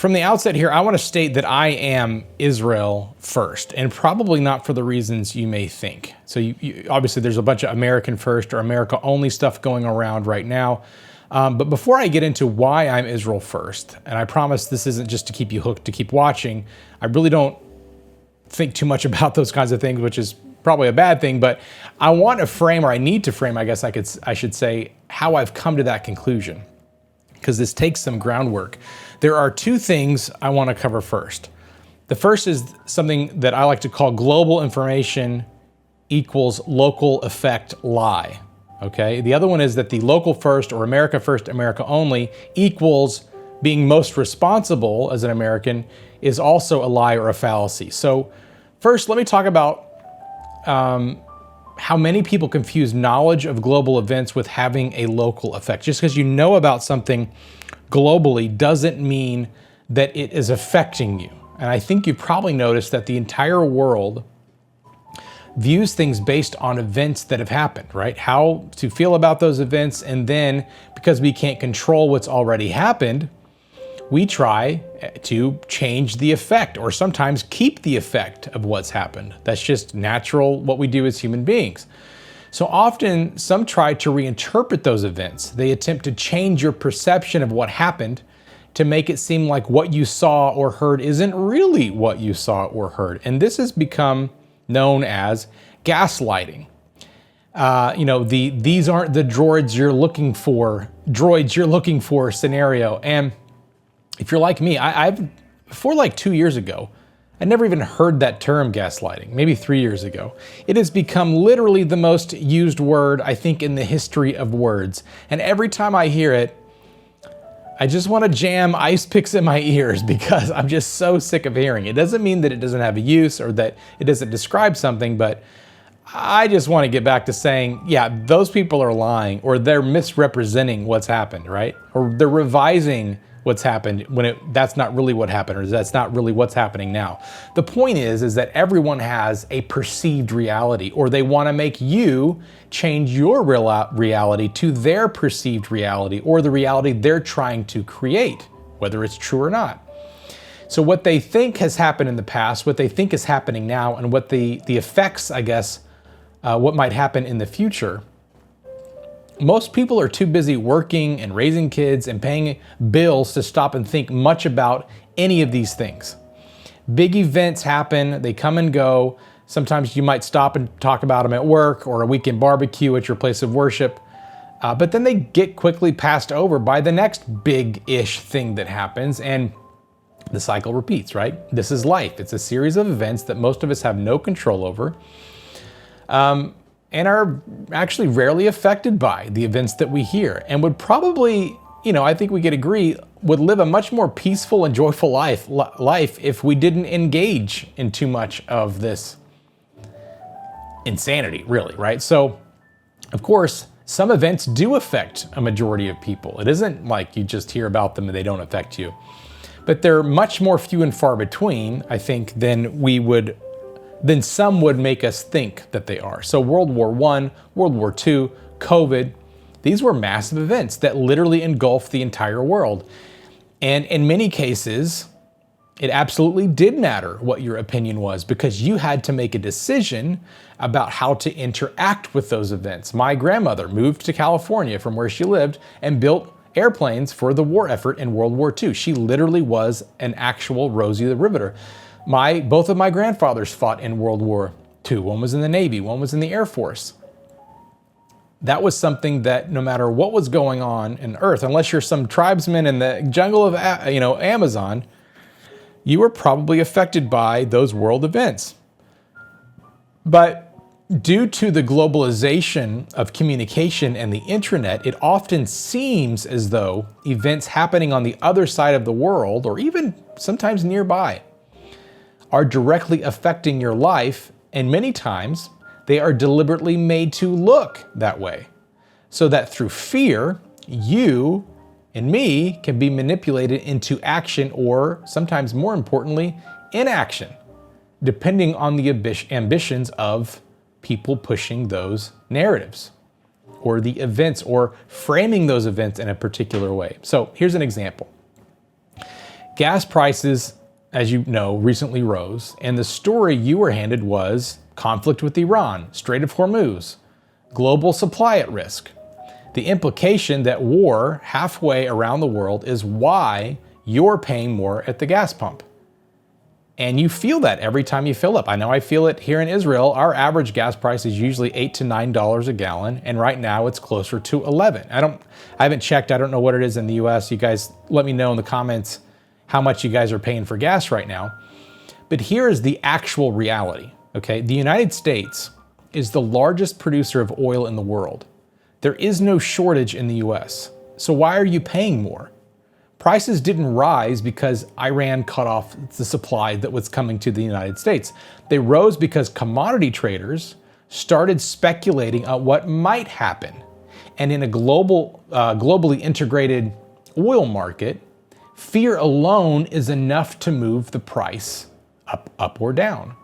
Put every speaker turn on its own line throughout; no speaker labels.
From the outset here, I want to state that I am Israel first, and probably not for the reasons you may think. So obviously there's a bunch of American first or America only stuff going around right now. But before I get into why I'm Israel first, and I promise this isn't just to keep you hooked to keep watching, I really don't think too much about those kinds of things, which is probably a bad thing, but I want to frame, or I need to frame, I guess I should say, how I've come to that conclusion, because this takes some groundwork. There are two things I want to cover first. The first is something that I like to call global information equals local effect lie, okay? The other one is that the local first or America first, America only equals being most responsible as an American is also a lie or a fallacy. So first, let me talk about how many people confuse knowledge of global events with having a local effect. Just because you know about something globally doesn't mean that it is affecting you. And I think you probably noticed that the entire world views things based on events that have happened, right? How to feel about those events, and then because we can't control what's already happened, we try to change the effect or sometimes keep the effect of what's happened. That's just natural, what we do as human beings. So often some try to reinterpret those events. They attempt to change your perception of what happened to make it seem like what you saw or heard isn't really what you saw or heard. And this has become known as gaslighting. These aren't the droids you're looking for scenario. And if you're like me, before like 2 years ago, I never even heard that term gaslighting, maybe 3 years ago. It has become literally the most used word, I think, in the history of words. And every time I hear it, I just want to jam ice picks in my ears because I'm just so sick of hearing it. It doesn't mean that it doesn't have a use or that it doesn't describe something, but I just want to get back to saying, yeah, those people are lying, or they're misrepresenting what's happened, right? Or they're revising what's happened when that's not really what happened, or that's not really what's happening now. The point is that everyone has a perceived reality, or they want to make you change your reality to their perceived reality, or the reality they're trying to create, whether it's true or not. So what they think has happened in the past, what they think is happening now, and what the effects, I guess, what might happen in the future. Most people are too busy working and raising kids and paying bills to stop and think much about any of these things. Big events happen, they come and go. Sometimes you might stop and talk about them at work or a weekend barbecue at your place of worship, but then they get quickly passed over by the next big-ish thing that happens, and the cycle repeats, right? This is life. It's a series of events that most of us have no control over. And are actually rarely affected by the events that we hear, and would probably, I think we could agree, would live a much more peaceful and joyful life if we didn't engage in too much of this insanity, really, right? So, of course, some events do affect a majority of people. It isn't like you just hear about them and they don't affect you. But they're much more few and far between, I think, than some would make us think that they are. So World War I, World War II, COVID, these were massive events that literally engulfed the entire world. And in many cases, it absolutely did matter what your opinion was, because you had to make a decision about how to interact with those events. My grandmother moved to California from where she lived and built airplanes for the war effort in World War II. She literally was an actual Rosie the Riveter. Both of my grandfathers fought in World War II. One was in the Navy, one was in the Air Force. That was something that no matter what was going on in Earth, unless you're some tribesman in the jungle of Amazon, you were probably affected by those world events. But due to the globalization of communication and the internet, it often seems as though events happening on the other side of the world, or even sometimes nearby, are directly affecting your life, and many times they are deliberately made to look that way, so that through fear, you and me can be manipulated into action, or sometimes more importantly, inaction, depending on the ambitions of people pushing those narratives or the events, or framing those events in a particular way. So here's an example. Gas prices, as you know, recently rose, and the story you were handed was conflict with Iran, Strait of Hormuz, global supply at risk. The implication that war halfway around the world is why you're paying more at the gas pump. And you feel that every time you fill up. I know I feel it here in Israel. Our average gas price is usually $8 to $9 a gallon, and right now it's closer to 11. I haven't checked. I don't know what it is in the US. You guys let me know in the comments how much you guys are paying for gas right now. But here is the actual reality, okay? The United States is the largest producer of oil in the world. There is no shortage in the US. So why are you paying more? Prices didn't rise because Iran cut off the supply that was coming to the United States. They rose because commodity traders started speculating on what might happen. And in a globally integrated oil market, fear alone is enough to move the price up or down.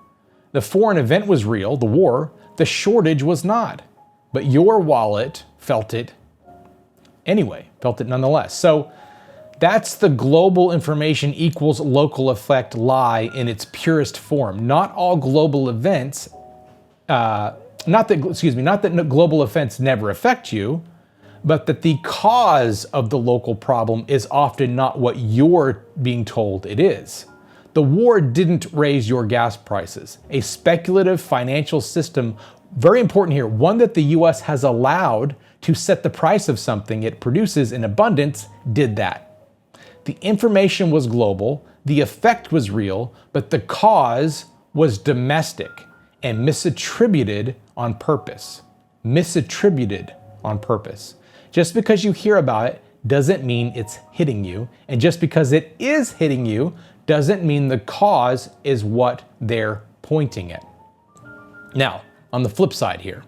The foreign event was real, the war, the shortage was not. But your wallet felt it anyway, felt it nonetheless. So that's the global information equals local effect lie in its purest form. Not all global events, not that global events never affect you, but that the cause of the local problem is often not what you're being told it is. The war didn't raise your gas prices. A speculative financial system, very important here, one that the US has allowed to set the price of something it produces in abundance, did that. The information was global, the effect was real, but the cause was domestic and misattributed on purpose. Misattributed on purpose. Just because you hear about it doesn't mean it's hitting you, and just because it is hitting you doesn't mean the cause is what they're pointing at. Now, on the flip side here,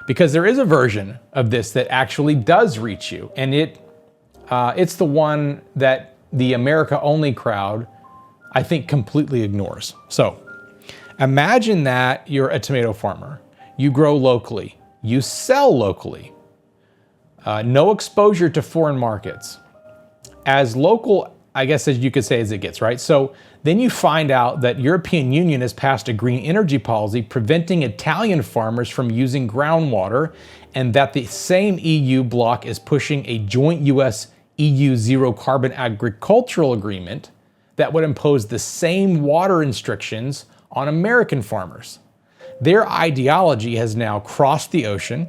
because there is a version of this that actually does reach you, and it's the one that the America-only crowd, I think, completely ignores. So, imagine that you're a tomato farmer. You grow locally. You sell locally. No exposure to foreign markets. As local, I guess as you could say, as it gets, right? So then you find out that European Union has passed a green energy policy preventing Italian farmers from using groundwater, and that the same EU bloc is pushing a joint US-EU zero carbon agricultural agreement that would impose the same water restrictions on American farmers. Their ideology has now crossed the ocean.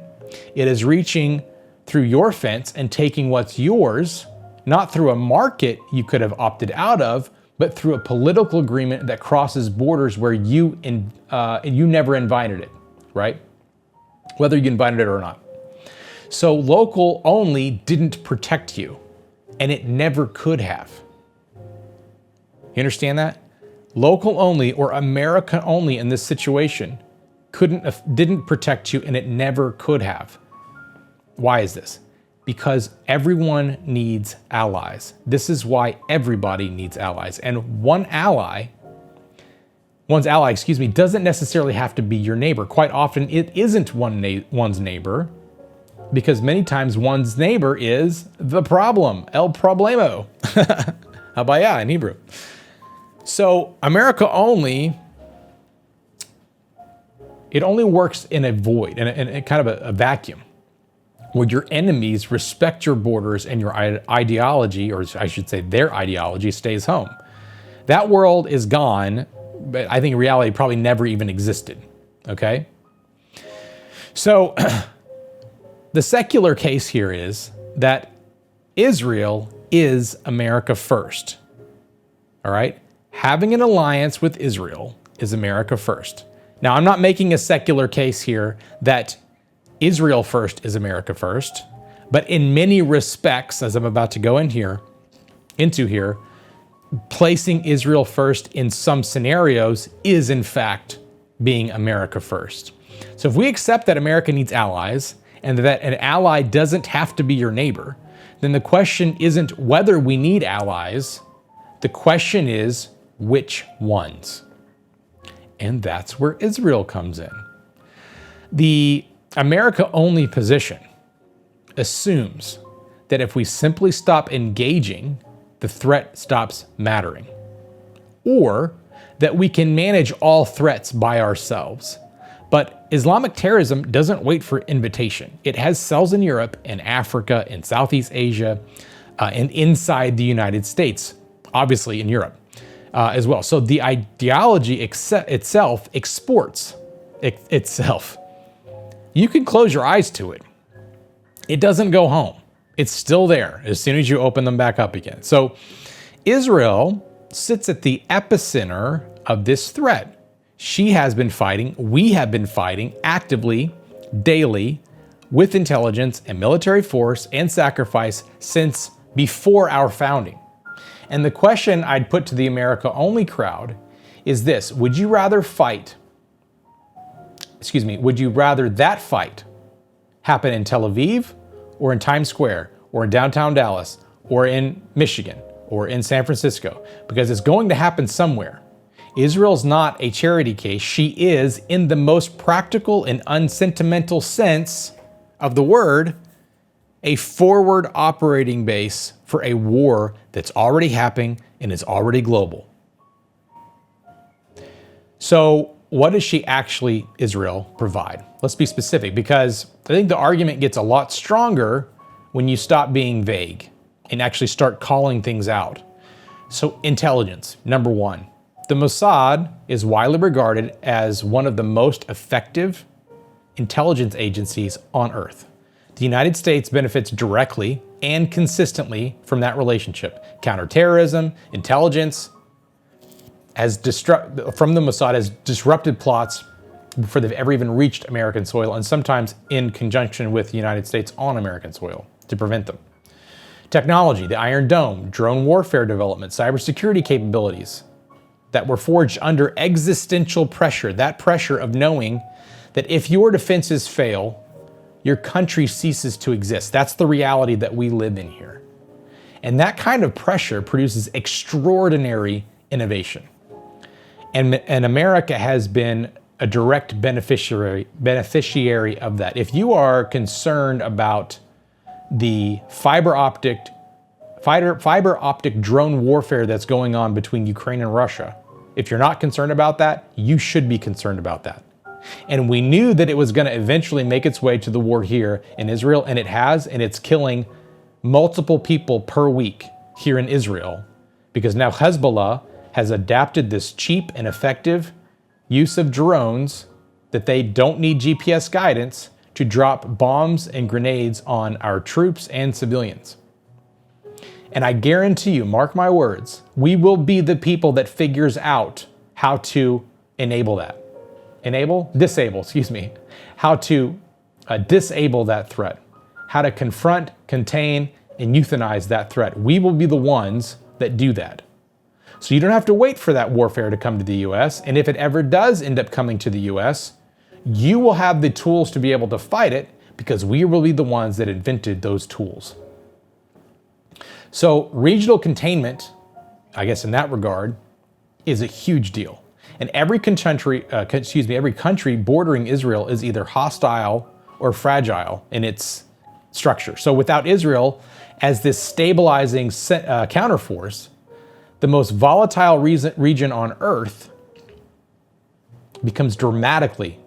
It is reaching through your fence and taking what's yours, not through a market you could have opted out of, but through a political agreement that crosses borders where you never invited it, right? Whether you invited it or not. So local only didn't protect you, and it never could have. You understand that? Local only or America only in this situation didn't protect you, and it never could have. Why is this? Because everyone needs allies. This is why everybody needs allies. And one's ally, doesn't necessarily have to be your neighbor. Quite often it isn't one's neighbor, because many times one's neighbor is the problem, el problemo, habaya in Hebrew. So America only, it only works in a void, in a kind of a vacuum, where your enemies respect your borders and your ideology, or I should say their ideology, stays home. That world is gone, but I think in reality probably never even existed, okay? So the secular case here is that Israel is America first, all right? Having an alliance with Israel is America first. Now, I'm not making a secular case here that Israel first is America first, but in many respects, as I'm about to go into here, placing Israel first in some scenarios is in fact being America first. So if we accept that America needs allies and that an ally doesn't have to be your neighbor, then the question isn't whether we need allies, the question is which ones. And that's where Israel comes in. The America-only position assumes that if we simply stop engaging, the threat stops mattering, or that we can manage all threats by ourselves. But Islamic terrorism doesn't wait for invitation. It has cells in Europe and Africa and Southeast Asia and inside the United States, obviously in Europe as well. So the ideology itself exports itself. You can close your eyes to it. It doesn't go home. It's still there as soon as you open them back up again. So Israel sits at the epicenter of this threat. She has been fighting, we have been fighting actively, daily, with intelligence and military force and sacrifice since before our founding. And the question I'd put to the America-only crowd is this: would you rather that fight happen in Tel Aviv or in Times Square or in downtown Dallas or in Michigan or in San Francisco? Because it's going to happen somewhere. Israel's not a charity case. She is, in the most practical and unsentimental sense of the word, a forward operating base for a war that's already happening and is already global. So what does she actually, Israel, provide? Let's be specific, because I think the argument gets a lot stronger when you stop being vague and actually start calling things out. So intelligence, number one. The Mossad is widely regarded as one of the most effective intelligence agencies on Earth. The United States benefits directly and consistently from that relationship. Counterterrorism, intelligence, from the Mossad has disrupted plots before they've ever even reached American soil, and sometimes in conjunction with the United States on American soil to prevent them. Technology, the Iron Dome, drone warfare development, cybersecurity capabilities that were forged under existential pressure, that pressure of knowing that if your defenses fail, your country ceases to exist. That's the reality that we live in here. And that kind of pressure produces extraordinary innovation. And America has been a direct beneficiary of that. If you are concerned about the fiber optic drone warfare that's going on between Ukraine and Russia, if you're not concerned about that, you should be concerned about that. And we knew that it was going to eventually make its way to the war here in Israel, and it has, and it's killing multiple people per week here in Israel, because now Hezbollah has adapted this cheap and effective use of drones that they don't need GPS guidance to drop bombs and grenades on our troops and civilians. And I guarantee you, mark my words, we will be the people that figures out how to disable that threat, how to confront, contain, and euthanize that threat. We will be the ones that do that. So you don't have to wait for that warfare to come to the US. And if it ever does end up coming to the US, you will have the tools to be able to fight it, because we will be the ones that invented those tools. So regional containment, I guess in that regard, is a huge deal. And every country bordering Israel is either hostile or fragile in its structure. So without Israel as this stabilizing counterforce, the most volatile region on Earth becomes dramatically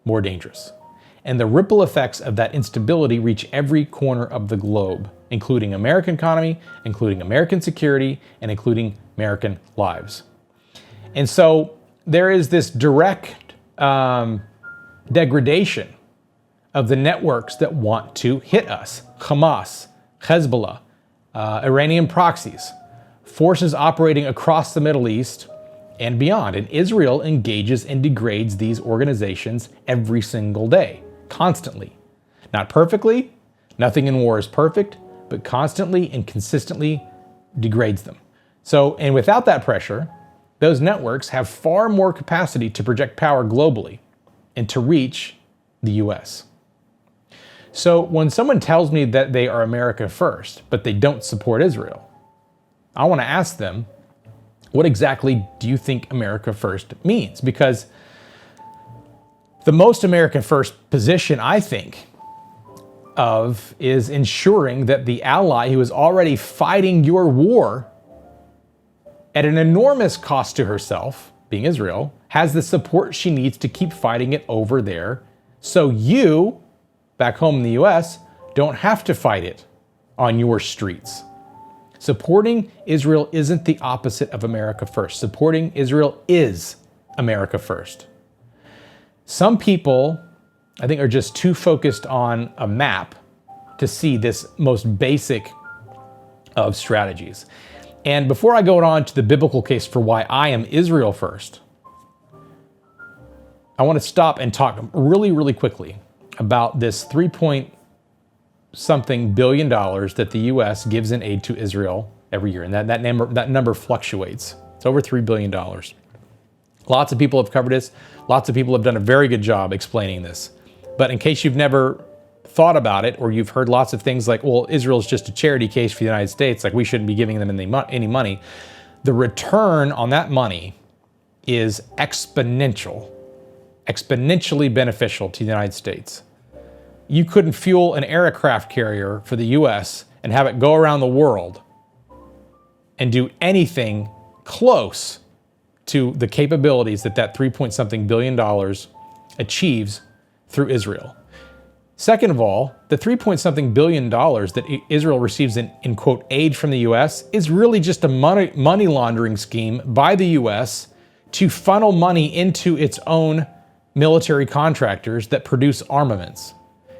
more dangerous. And the ripple effects of that instability reach every corner of the globe, including American economy, including American security, and including American lives. And so there is this direct degradation of the networks that want to hit us. Hamas, Hezbollah, Iranian proxies, forces operating across the Middle East and beyond. And Israel engages and degrades these organizations every single day, constantly. Not perfectly, nothing in war is perfect, but constantly and consistently degrades them. So, and without that pressure, those networks have far more capacity to project power globally and to reach the US. So when someone tells me that they are America first, but they don't support Israel, I want to ask them, what exactly do you think America first means? Because the most America first position I think of is ensuring that the ally who is already fighting your war at an enormous cost to herself, being Israel, has the support she needs to keep fighting it over there, so you, back home in the US, don't have to fight it on your streets. Supporting Israel isn't the opposite of America first. Supporting Israel is America first. Some people, I think, are just too focused on a map to see this most basic of strategies. And before I go on to the biblical case for why I am Israel first, I want to stop and talk really, really quickly about this 3-point-something billion that the U.S. gives in aid to Israel every year. And that number fluctuates. It's over $3 billion. Lots of people have covered this. Lots of people have done a very good job explaining this. But in case you've never thought about it, or you've heard lots of things like, well, Israel's just a charity case for the United States, like we shouldn't be giving them any money. The return on that money is exponentially beneficial to the United States. You couldn't fuel an aircraft carrier for the US and have it go around the world and do anything close to the capabilities that 3-point-something billion achieves through Israel. Second of all, the 3-point-something billion that Israel receives in quote aid from the US is really just a money laundering scheme by the US to funnel money into its own military contractors that produce armaments.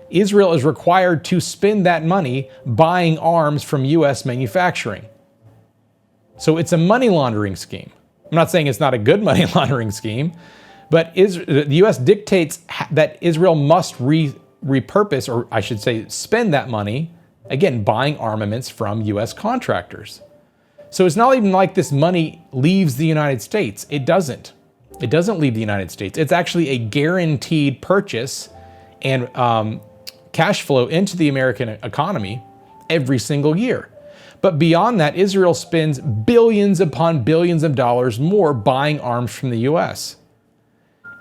Israel is required to spend that money buying arms from US manufacturing. So it's a money laundering scheme. I'm not saying it's not a good money laundering scheme, but the US dictates that Israel must repurpose, or I should say spend that money, again, buying armaments from US contractors. So it's not even like this money leaves the United States. It doesn't. It doesn't leave the United States. It's actually a guaranteed purchase and cash flow into the American economy every single year. But beyond that, Israel spends billions upon billions of dollars more buying arms from the US.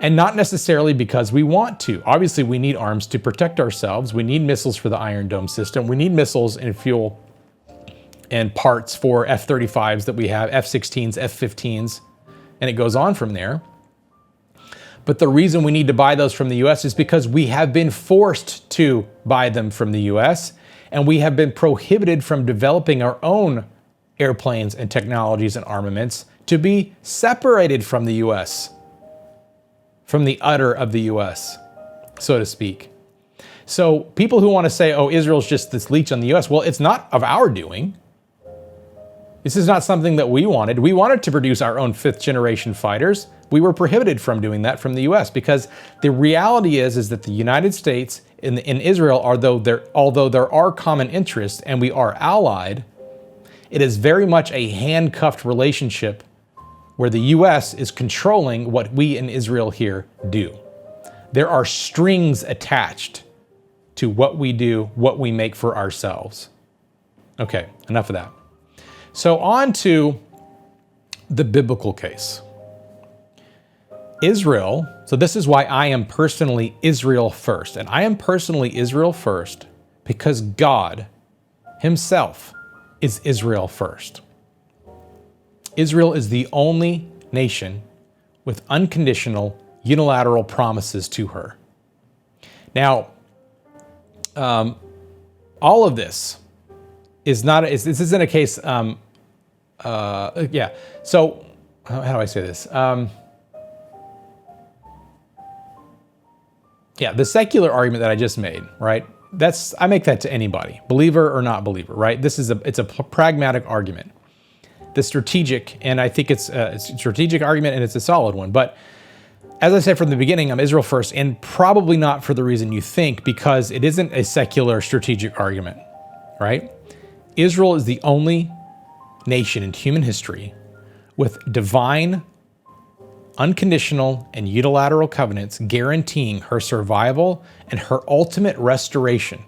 And not necessarily because we want to. Obviously, we need arms to protect ourselves. We need missiles for the Iron Dome system. We need missiles and fuel and parts for F-35s that we have, F-16s, F-15s, and it goes on from there. But the reason we need to buy those from the US is because we have been forced to buy them from the US, and we have been prohibited from developing our own airplanes and technologies and armaments to be separated from the US, from the udder of the US, so to speak. So people who want to say, oh, Israel's just this leech on the US, well, it's not of our doing. This is not something that we wanted. We wanted to produce our own 5th-generation fighters. We were prohibited from doing that from the US because the reality is that the United States and Israel, although there are common interests and we are allied, it is very much a handcuffed relationship where the US is controlling what we in Israel here do. There are strings attached to what we do, what we make for ourselves. Okay, enough of that. So on to the biblical case. Israel, so this is why I am personally Israel first. And I am personally Israel first because God himself is Israel first. Israel is the only nation with unconditional, unilateral promises to her. Now, all of this is not, this isn't a case, so how do I say this? The secular argument that I just made, right? I make that to anybody, believer or not believer, right? It's a pragmatic argument. The strategic, and I think it's a strategic argument and it's a solid one. But as I said from the beginning, I'm Israel first, and probably not for the reason you think, because it isn't a secular strategic argument, right? Israel is the only nation in human history with divine, unconditional, and unilateral covenants guaranteeing her survival and her ultimate restoration,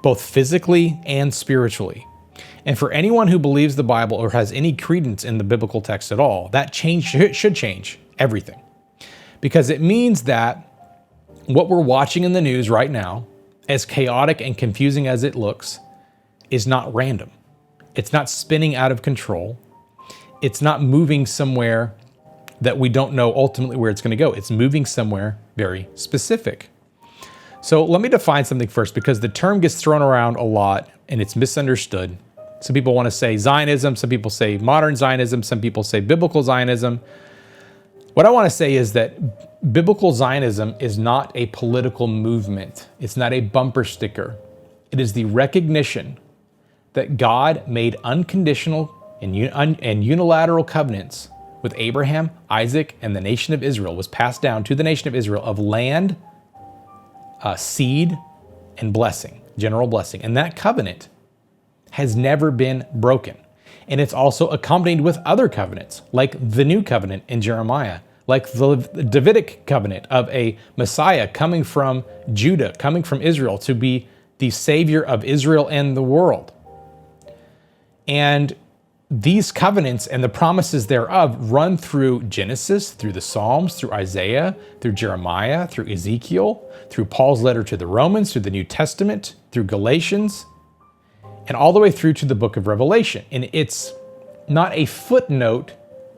both physically and spiritually. And for anyone who believes the Bible or has any credence in the biblical text at all, that should change everything. Because it means that what we're watching in the news right now, as chaotic and confusing as it looks, is not random. It's not spinning out of control. it's not moving somewhere that we don't know ultimately where it's going to go. It's moving somewhere very specific. So let me define something first, because the term gets thrown around a lot and it's misunderstood. Some people want to say Zionism, some people say modern Zionism, some people say biblical Zionism. What I want to say is that biblical Zionism is not a political movement. It's not a bumper sticker. It is the recognition that God made unconditional and unilateral covenants with Abraham, Isaac, and the nation of Israel, was passed down to the nation of Israel of land, seed, and blessing, general blessing. And that covenant has never been broken. And it's also accompanied with other covenants, like the new covenant in Jeremiah, like the Davidic covenant of a Messiah coming from Judah, coming from Israel to be the savior of Israel and the world. And these covenants and the promises thereof run through Genesis, through the Psalms, through Isaiah, through Jeremiah, through Ezekiel, through Paul's letter to the Romans, through the New Testament, through Galatians, and all the way through to the book of Revelation. And it's not a footnote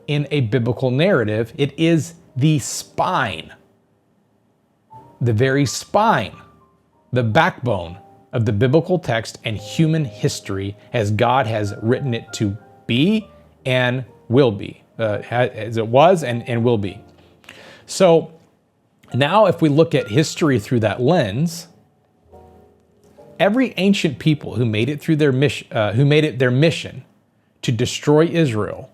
in a biblical narrative. It is the spine, the very spine, the backbone of the biblical text and human history as God has written it to be and will be, as it was and will be. So now if we look at history through that lens, every ancient people who made it through their mission, their mission to destroy Israel,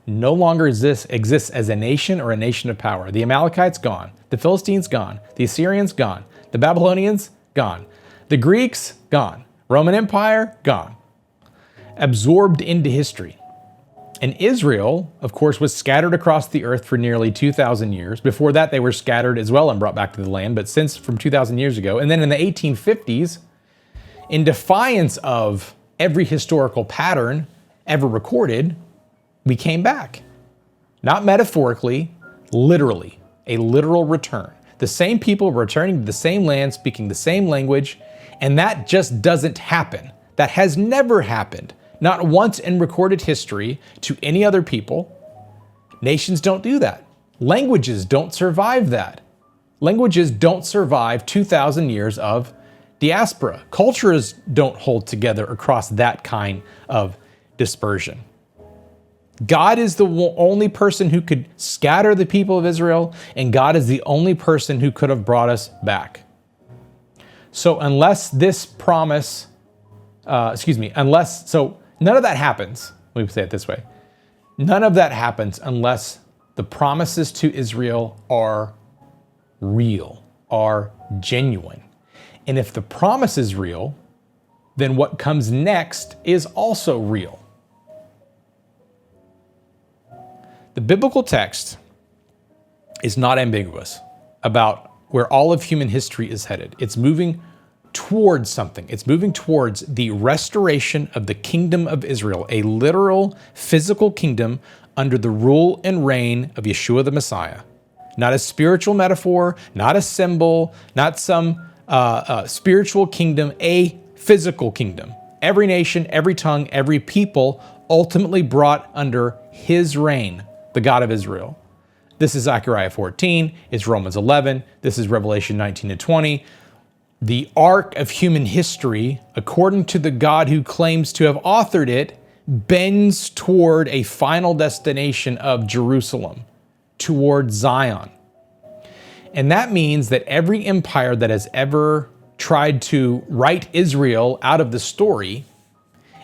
no longer exists as a nation or a nation of power. The Amalekites gone, the Philistines gone, the Assyrians gone, the Babylonians gone, the Greeks gone, Roman Empire gone, absorbed into history. And Israel, of course, was scattered across the earth for nearly 2,000 years. Before that, they were scattered as well and brought back to the land, but since from 2,000 years ago. And then in the 1850s, in defiance of every historical pattern ever recorded, we came back. Not metaphorically, literally, a literal return. The same people returning to the same land, speaking the same language, and that just doesn't happen. That has never happened. Not once in recorded history to any other people. Nations don't do that. Languages don't survive that. Languages don't survive 2,000 years of diaspora. Cultures don't hold together across that kind of dispersion. God is the only person who could scatter the people of Israel, and God is the only person who could have brought us back. So unless this promise, none of that happens. Let me say it this way. None of that happens unless the promises to Israel are real, are genuine. And if the promise is real, then what comes next is also real. The biblical text is not ambiguous about where all of human history is headed. It's moving towards something. It's moving towards the restoration of the kingdom of Israel, a literal physical kingdom under the rule and reign of Yeshua the Messiah. Not a spiritual metaphor, not a symbol, not some spiritual kingdom, a physical kingdom. Every nation, every tongue, every people ultimately brought under his reign, the God of Israel. This is Zechariah 14, it's Romans 11, this is Revelation 19 and 20. The arc of human history, according to the God who claims to have authored it, bends toward a final destination of Jerusalem, toward Zion. And that means that every empire that has ever tried to write Israel out of the story,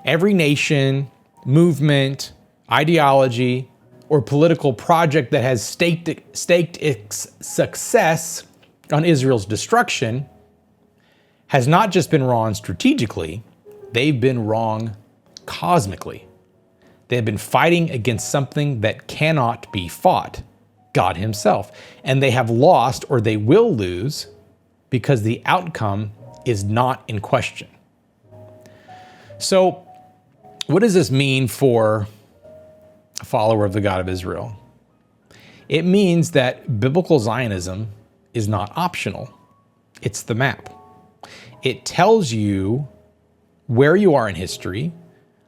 every nation, movement, ideology, or political project that has staked its success on Israel's destruction has not just been wrong strategically, they've been wrong cosmically. They have been fighting against something that cannot be fought, God himself. And they have lost, or they will lose, because the outcome is not in question. So, what does this mean for a follower of the God of Israel? It means that biblical Zionism is not optional. It's the map. It tells you where you are in history,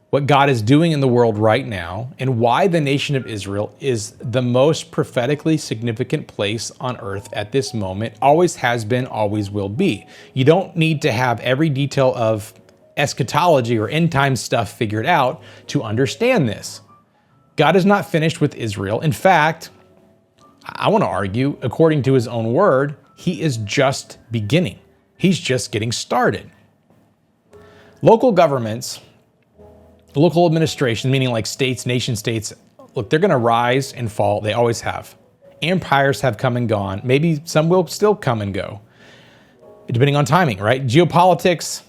what God is doing in the world right now and why the nation of Israel is the most prophetically significant place on earth at this moment, always has been, always will be. You don't need to have every detail of eschatology or end time stuff figured out to understand this. God is not finished with Israel. In fact, I want to argue, according to his own word, he is just beginning. He's just getting started. Local governments, local administration, meaning like states, nation states, look, they're going to rise and fall. They always have. Empires have come and gone. Maybe some will still come and go, depending on timing, right? Geopolitics,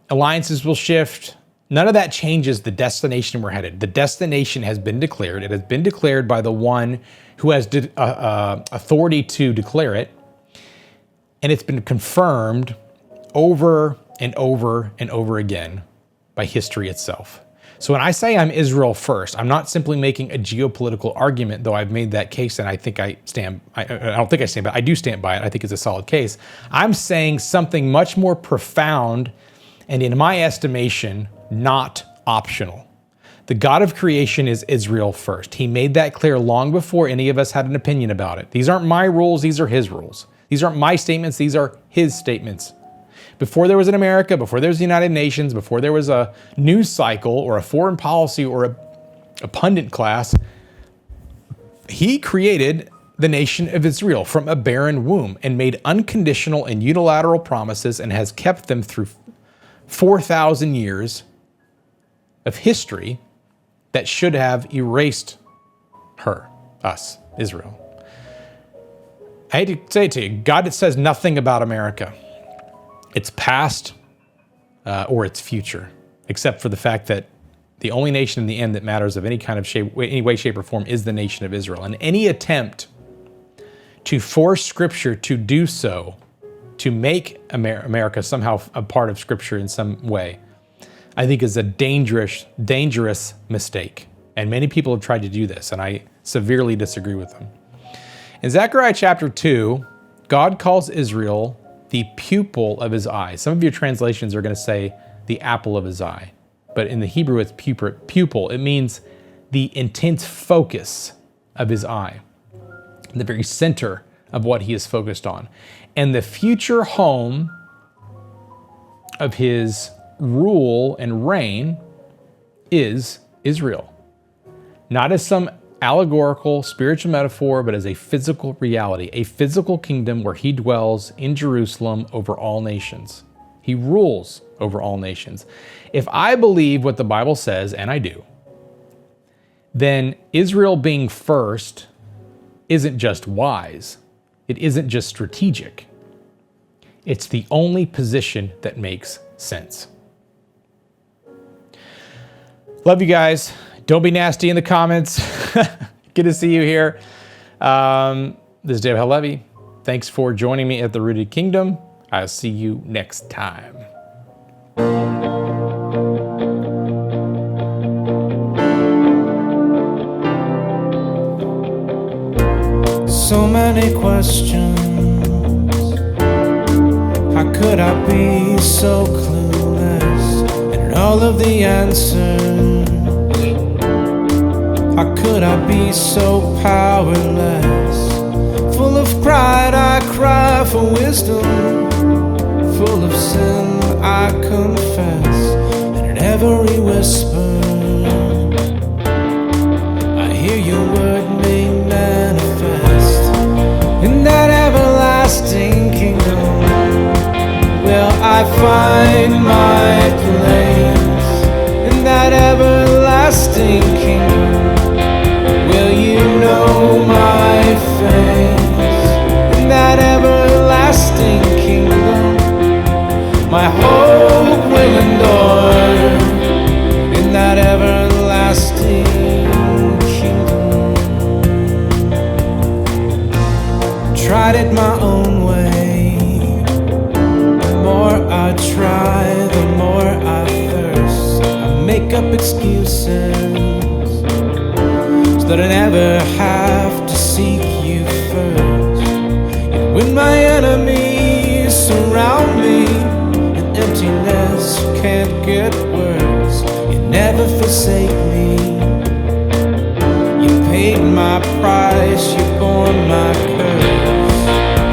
alliances will shift. None of that changes the destination we're headed. The destination has been declared. It has been declared by the one who has authority to declare it. And it's been confirmed over and over and over again by history itself. So when I say I'm Israel first, I'm not simply making a geopolitical argument, though I've made that case and I think I don't think I stand by it. I do stand by it. I think it's a solid case. I'm saying something much more profound and, in my estimation, not optional. The God of creation is Israel first. He made that clear long before any of us had an opinion about it. These aren't my rules, these are his rules. These aren't my statements, these are his statements. Before there was an America, before there was the United Nations, before there was a news cycle or a foreign policy or a pundit class, he created the nation of Israel from a barren womb and made unconditional and unilateral promises and has kept them through 4,000 years of history that should have erased us, Israel. I hate to say it to you, God says nothing about America, its past or its future, except for the fact that the only nation in the end that matters of any kind of shape, any way, shape, or form is the nation of Israel. And any attempt to force Scripture to do so, to make America somehow a part of Scripture in some way, I think is a dangerous mistake. And many people have tried to do this, and I severely disagree with them. In Zechariah chapter 2, God calls Israel the pupil of his eye. Some of your translations are going to say the apple of his eye, but in the Hebrew it's pupil. It means the intense focus of his eye, the very center of what he is focused on. And the future home of his rule and reign is Israel. Not as some allegorical spiritual metaphor, but as a physical reality, a physical kingdom where he dwells in Jerusalem over all nations. He rules over all nations. If I believe what the Bible says, and I do, then Israel being first isn't just wise. It isn't just strategic. It's the only position that makes sense. Love you guys. Don't be nasty in the comments. Good to see you here. This is David Halevi. Thanks for joining me at the Rooted Kingdom. I'll see you next time.
So many questions. How could I be so clueless? And all of the answers. How could I be so powerless? Full of pride, I cry for wisdom. Full of sin, I confess. And in every whisper, I hear your word made manifest. In that everlasting kingdom, will I find my place? In that everlasting kingdom, will you know my face? In that everlasting kingdom, my hope will endure. In that everlasting kingdom, tried it my own way. The more I try, the more I thirst. I make up excuses that I never have to seek you first. Yet when my enemies surround me, and emptiness can't get worse, you never never forsake me. You paid my price, you bore my curse.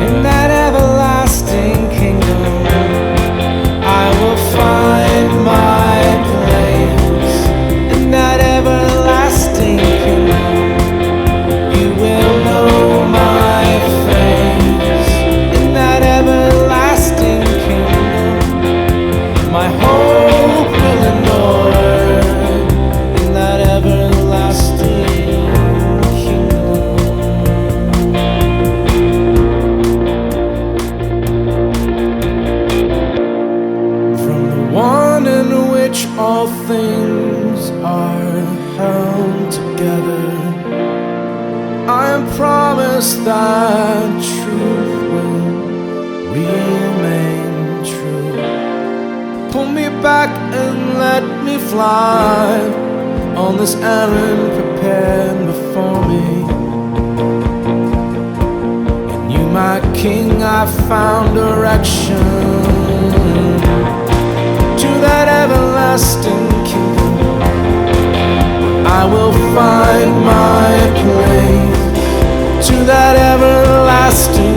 In that everlasting kingdom, I will find my place. In that everlasting kingdom, you will know my face. In that everlasting kingdom, my hope will endure. In that everlasting kingdom. From the one in which all things are held together, I am promised that truth will remain true. Pull me back and let me fly on this errand prepared before me. In you, my King, I found direction to that everlasting kingdom. I will find my place to that everlasting